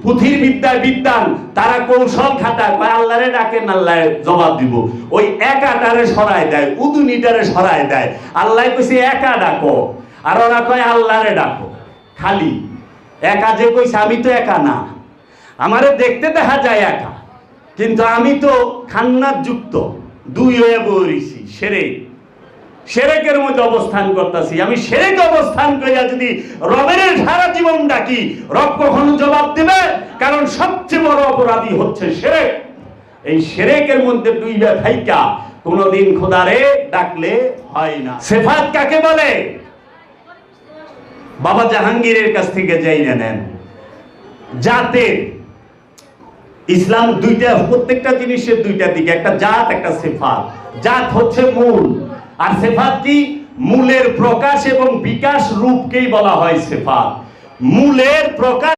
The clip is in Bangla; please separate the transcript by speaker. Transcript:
Speaker 1: পুঁথির বিদ্যায় বিদ্যান, তারা কৌশল খাটায়, আল্লাহরে ডাকেন আল্লাহ জবাব দিব। ওই একাটারে সরায় দেয়, উদুনিটারে সরায় দেয়। আল্লাহ কইছে একা ডাকো, আর ওরা কয় আল্লাহরে ডাকো। খালি একা যে কইছে, আমি তো একা না, আমারে দেখতে দেখা যায় একা, কিন্তু আমি তো খান্নাত যুক্ত, দুই হয়ে বইছি। সেরেকের মধ্যে অবস্থান করতেছি। আমি সেরেক অবস্থান করিয়া যদি রবের সারা জীবন ডাকি, রব কখনো জবাব দিবে? কারণ সবচেয়ে বড় অপরাধী হচ্ছে সেরেক। এই সেরেকের মধ্যে ডুইবা থাইকা কোনদিন খোদারে ডাকলে হয় না। সিফাত কাকে বলে? বাবা জাহাঙ্গীরের কাছ থেকে যাইয়া নেন। জাতের ইসলাম দুইটা, প্রত্যেকটা জিনিসের দুইটা দিকে, একটা জাত একটা সিফাত। জাত হচ্ছে মূল, আর সিফাত কি? মূলের প্রকাশ এবং বিকাশ রূপকেই বলা হয় সিফাত। মূলের প্রকাশ